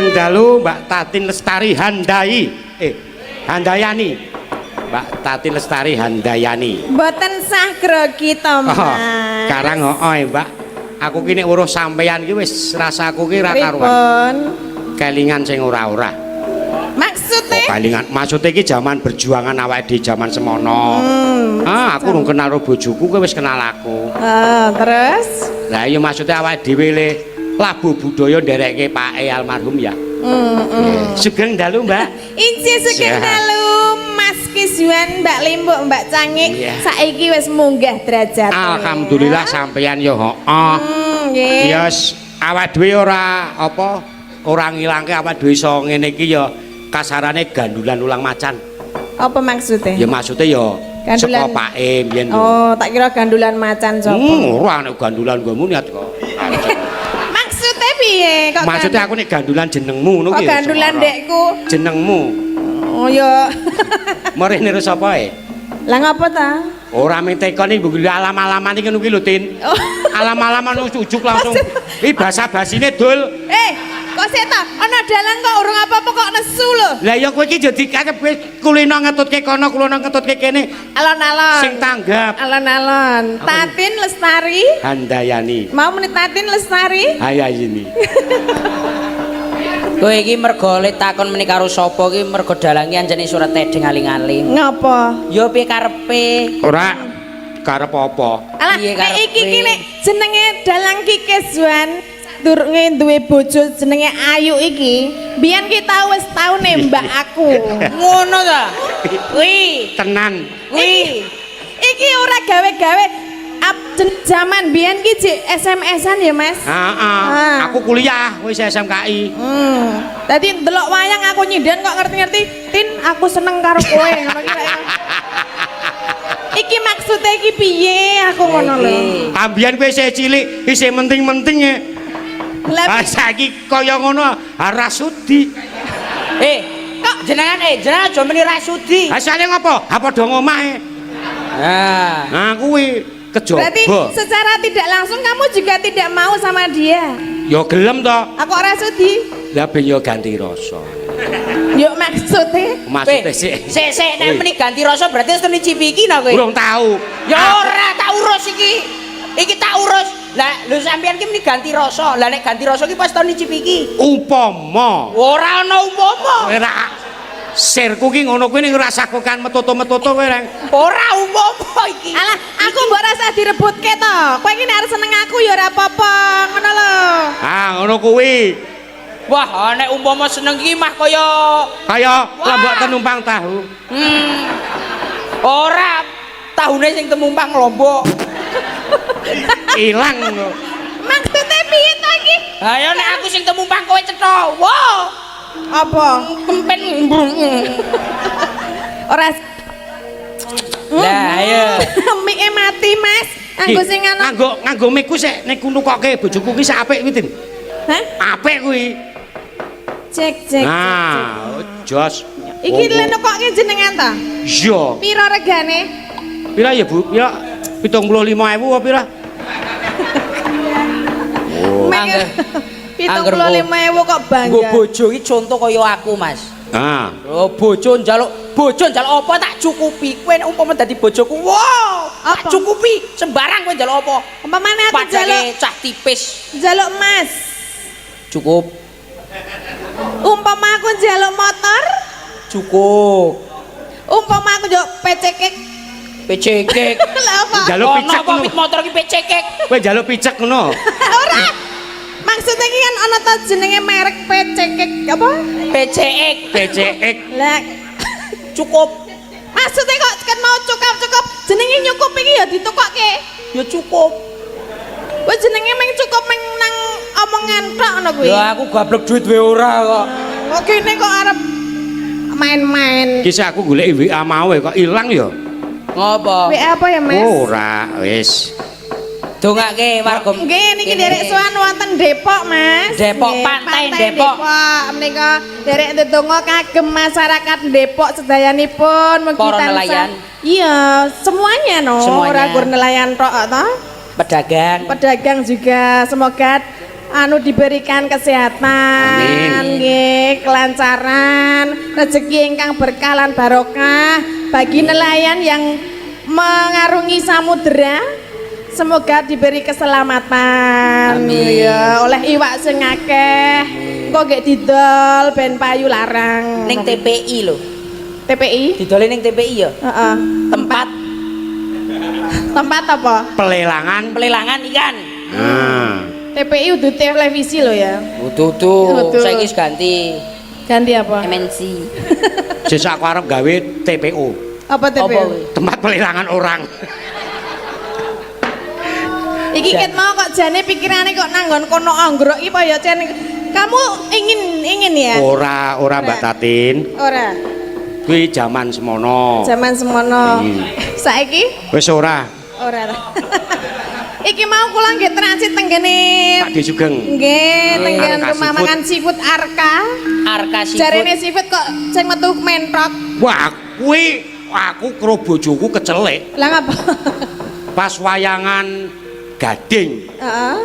Sugeng dalu Mbak Tatin Lestari Handai. Handayani. Mbak Tatin Lestari Handayani. Mboten sah grogi to, Mas. Karang Mbak. Aku ki nek weruh sampeyan ki wis rasaku ki ra karuan. Pripun? Kelingan sing ora-ora. Maksudnya? Kelingan. Maksudnya ki zaman berjuangan awake dhewe zaman semono. Aku urung kenal bojoku, kowe wis kenal aku. Terus? Lah iya maksudnya awake dhewe le labuh budaya nderekke Pak almarhum ya. Sugeng dalu, Mbak. Inci sugeng dalu, Mas Kiswan, Mbak Limbuk, Mbak Cangik. Saiki wis munggah derajat. Alhamdulillah sampeyan ya heeh. Nggih. Yes, awake dhewe ora apa ora ngilangke awake dhewe iso ngene iki ya kasarane gandulan ulang macan. Apa maksudnya? Ya maksudnya ya saka Pak mbiyen. Oh, tak kira gandulan macan sapa. Ora nek gandulan nggomu niat kok. Maksudnya piye? Kok maksudnya aku nek gandulan jenengmu ngono ki. Kok gandulan ndekku? Jenengmu. Oh ya. Merene sapa e? Lah ngapa ta? Ora mentekoni mbok alam-alaman iki ngono ki lho, Tin. Alam-alaman ujuk langsung. Iki basa-basine dul. Kok sik ta? Ana dalan kok urung apa-apa kok nesu lho. Lah ya kowe iki jadi kulino ngetutke kono, kulino ngetutke kene. Alon-alon. Sing tanggap. Alon-alon. Tatin Lestari. Handayani. Mau menit Tatin Lestari? Hayayini. Kowe iki mergo le takon meni karo sapa iki mergo dalange anjene surat tedeng aling-aling. Ngapa? Ya piye karepe? Ora karep apa? Alah, iki ki nek jenenge Dalang Kikeswan durunge duwe bojo jenenge Ayu iki, biyen ki tau wis tau nembak aku. Ngono ta? Kuwi tenan. Kuwi iki ora gawe-gawe zaman biyen ki jek SMS-an ya, Mas? Heeh. Aku kuliah wis SMKI. Dadi ndelok wayang aku nyindan kok ngerti-ngerti, Tin, aku seneng karo kowe ngono ki. Iki maksudnya iki piye aku ngono lho. Ambiyen kowe isih cilik, isih menting-menting e. Lah saiki kaya ngono rasudi. Kok jenengan aja meni rasudi. Asale ngopo? Ha padha ngomah e. Nah, kuwi kejaba. Berarti secara tidak langsung kamu juga tidak mau sama dia. Ya gelem to. Aku ora sudi. Lah ben yo ganti rasa. Yo maksudnya? Maksudnya sik nek meni ganti rasa berarti wis nyicipi iki no kowe. Urung tau. Ya ora tak urus iki. Iki tak urus. Lah lho sampeyan ki meni ganti rasa. Lah nek ganti rasa ki pas to nyicipi iki. Upama. Ora ana upama. Ora sirku ki ngono kuwi ning rasakokan metutu-metutu kowe reng. Ora upama iki. Alah, aku mbok rasa direbutke to. Kowe iki nek arep seneng aku ya ora apa-apa, ngono lho. Ngono kuwi. Wah, nek umpama seneng iki mah kaya lombok tenumpang tahu. Ora tahune sing temumpang lombok. Ilang ngono. Maksudnya piye to iki? Ayo nek aku sing temumpang kowe cetha. Wah. Apa? Kempen. Ora. Lah ayo. Mike mati, Mas. Anggo sing nganggo mik ku sik nek nukokke bojoku ki sak apik kuwi, Tin. Hah? Apik kuwi. Cek. Jos. Iki lho nukokke jenengan ta? Iya. Piro regane? Pira ya, Bu? Pira? 75.000 apa pira? Angger 75.000 kok bangga. Nggo bojo iki contoh kaya aku, Mas. Oh, bojo njaluk apa tak cukupi. Kowe nek umpama dadi bojoku, wow, tak cukupi. Sembarang kowe njaluk apa? Umpamane aku njaluk cah tipis. Njaluk emas. Cukup. Umpama aku njaluk motor? Cukup. Umpama aku njaluk pecekek. Pecekek. Lah apa? Njaluk picek ngono. Apa motor ki pecekek? Kowe njaluk picek ngono. Ora. Maksudnya iki kan ana ta jenenge merek pecekek apa? PCX. Lah cukup. Maksudnya kok kan mau cukup. Jenenge nyukup iki ya ditokokke. Ya cukup. Wes jenenge meng cukup meng nang omongan tok ngono kuwi. Ya aku gablek duit wae ora kok. Kok kene kok arep main-main. Kisah aku golek WA mau kok ilang ya. Ngopo? WA apa ya, Mas? Ora, wis. Dongake warga. Nggih niki derek sowan wonten Depok, Mas. Depok, Pantai Depok. Menika derek ndedonga kagem masyarakat Depok sedayanipun mugi para nelayan. Iya, semuanya no. Ora gur nelayan tok to. Pedagang Pedagang juga semoga anu diberikan kesehatan, nggih, kelancaran, rezeki ingkang berkah lan barokah bagi nelayan yang mengarungi samudera. Semoga diberi keselamatan. Amin. Ya, oleh iwak sing akeh. Kok gek didol ben payu larang. Ning TPI lho. TPI? Didole ning TPI ya? Heeh. Tempat apa? Pelelangan Ikan. TPI udah televisi lo ya. Utuh. Saiki wis ganti Ganti apa? MNC. sesuk aku arep gawe TPO. Apa TPI? Tempat pelelangan orang. Iki ket mau kok jane pikirane kok nanggon kono anggrok iki apa ya Cen? Kamu ingin ya? Ora Mbak Tatin. Ora. Kuwi zaman semono. Zaman semono. Saiki? Wis ora. Ora. Iki mau kula nggih transit tenggene Pak De Sugeng. nggih tenggene Arka rumah Seafood. makan seafood Arka. Arka Seafood. Jarene seafood kok sing metu mentok. Wah, kuwi aku karo bojoku kecelek Lah ngapa? pas wayangan Gading. Heeh.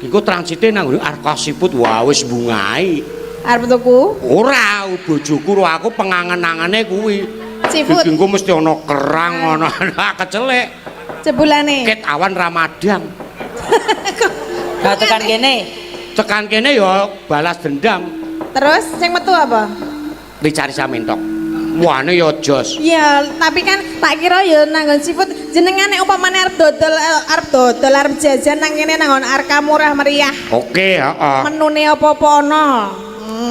Iku transite nang Arka Seafood, wah wis bungai. Arep tuku Ora, bojoku karo aku pengangen-angene kuwi. seafood Engko mesti ana kerang, ana kecelek. jebulane. Ket awan Ramadan. Nah, tekan kene. Tekan kene ya balas dendam. Terus sing metu apa? Dicari samentok. Wane ya jos. Iya, tapi kan tak kira ya nanggon seafood jenengan nek umpamane arep dodol arep jajan nang kene nanggon Arka murah meriah. Oke, heeh. Menune apa-apa ana.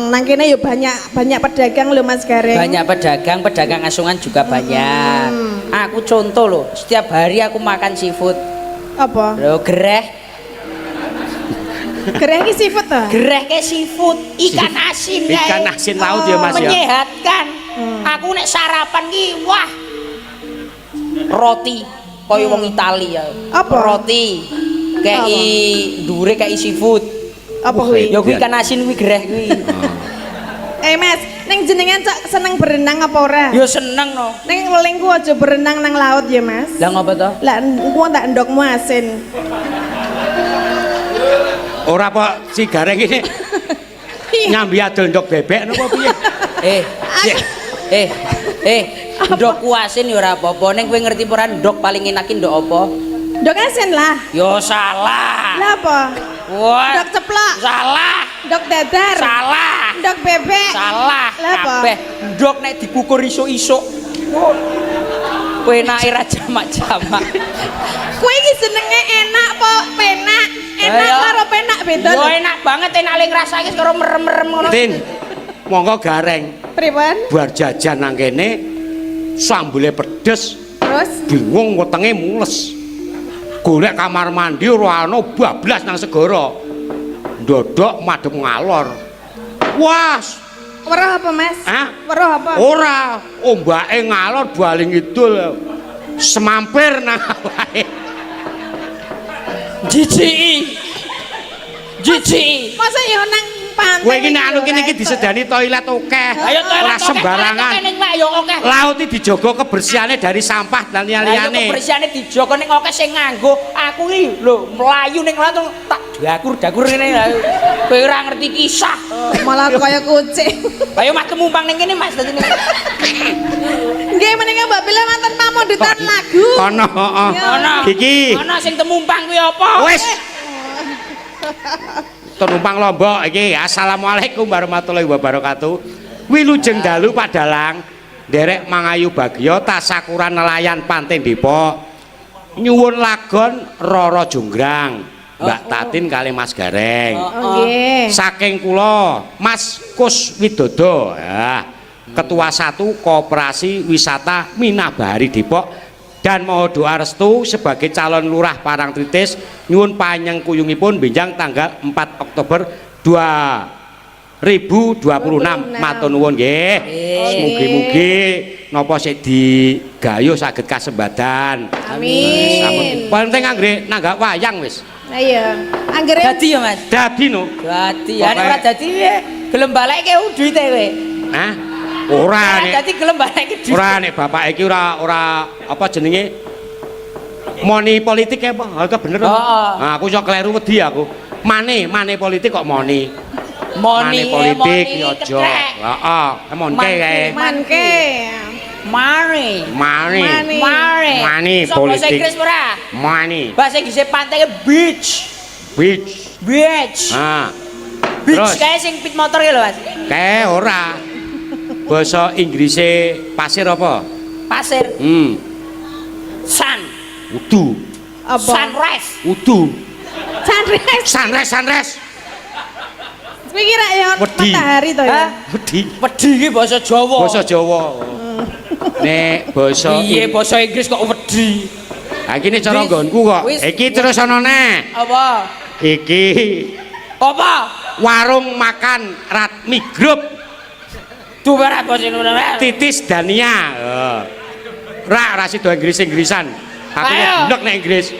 Nang kene ya banyak pedagang lho Mas Gareng. Banyak pedagang asungan juga banyak. Aku contoh loh, setiap hari aku makan seafood. Apa? Lho, gereh Gereh iki seafood to? Gereh ke seafood, ikan asin kae. Ikan asin laut ya Mas ya. Menyehatkan. Aku nek sarapan ki wah. Roti koyo wong Itali ya. Apa? Roti. Kei dure kei seafood. Apa kuwi? Ya kuwi ikan asin kuwi gereh kuwi. Mas, ning jenengan seneng berenang apa ora? Ya seneng no. Ning welingku aja berenang nang laut ya Mas. Lah ngapa to? Lah engko tak ndokmu asin. Ora apa si Gareng ini nyambi adol ndok bebek napa piye? Ndok asin ya ora apa-apa. Ning kowe ngerti ora ndok paling enak ndok apa? Ndok asin lah. Ya salah. Lah apa? Wah. Ndok ceplok. Salah. Ndok dadar. Salah. Ndok bebek. Salah. Lah apa? Kabeh ndok nek dikukur isuk-isuk. Kowe enake ra jamak-jamak. Kowe iki jenenge enak apa penak? Enak Ayo. karo penak beda Yo lho. enak banget enak ling rasake karo merem-merem ngono. Tin. Monggo Gareng Pripun? bar jajan nang kene sambele pedes, Terus bingung wetenge mules. Golek kamar mandi ora ana bablas nang segara. Ndodok madhep ngalor. Wah, weruh apa Mas? Hah? Weruh apa? ora ombake ngalor baling idul. Semampir nang awake. Jijiki. Masa ya nang pantai. Kowe iki nek anu kene iki disedani toilet akeh. Ayo Ora sembarangan. Ning mak yo akeh. Laut iki dijaga kebersihane dari sampah dan Ayo liyane. kebersihane dijogo ning akeh sing nganggo. Aku iki lho mlayu ning laut tak dakur-dakur ngene. Kowe ora ngerti kisah. Malah kaya kucing. Ayo mas kemumpang ning kene Mas dadi ning. Nggih menika Mbak Bila wonten pamundutan lagu. Ana, heeh. Ana. Iki. Ana sing temumpang kuwi apa? Wis. Penumpang Lombok iki. Assalamualaikum warahmatullahi wabarakatuh. Wilujeng dalu Padalang. Nderek Mangayu Bagya tasakuran nelayan Pantai Depok. Nyuwun lagon Roro Jonggrang. Mbak Tatin kali Mas Gareng. Nggih. Saking kula Mas Kus Widodo. Ya. Ketua 1 Koperasi Wisata Minabari Depok. Dan mau doa restu sebagai calon lurah Parangtritis nyuwun panyengkuyungipun benjang tanggal 4 Oktober 2026 matur nuwun nggih. Mugi-mugi napa sik digayuh saged kasembadan. Amin. Penting anggere nanggak wayang wis. Lah iya. Anggere Dadi ya Mas. Dadi no. Dadi. Ane ora dadi piye? Gelem baleke duwite kowe. Hah? Ora nek. Dadi gelem baleke duwite. Ora nek bapak iki ora apa jenenge moni politik apa? Harga bener. Heeh. Nah, aku iso kleru wedi aku. Mane politik kok moni. Moni politik yo aja. Heeh, monke kae. Manke. Mari. Mani. Mani. Mani So, bahasa politik. Inggris ora? Mani. Bahasa Inggrisnya pantai beach. Beach. Beach. Ah. Beach Terus? kayak sing pit motor ya lho, Mas. Kae ora. Basa Inggrise pasir apa? Pasir. Sun. Udu. Apa? Sunrise. Udu. Sunrise. Sunrise. Kuwi kira ya Wedi. matahari to ya. Hah? Wedi. Wedi iki basa Jawa. Basa Jawa. Nek basa Piye basa Inggris kok wedi? Ha iki nek cara Wis. nggonku kok. Wis. Iki terus ana neh. Apa? Iki Apa? warung makan Ratmi Group Duwe basa Indonesia. Titis Dania. Ra sida Inggris-Inggrisan. Aku Ayo. ndek nek Inggris.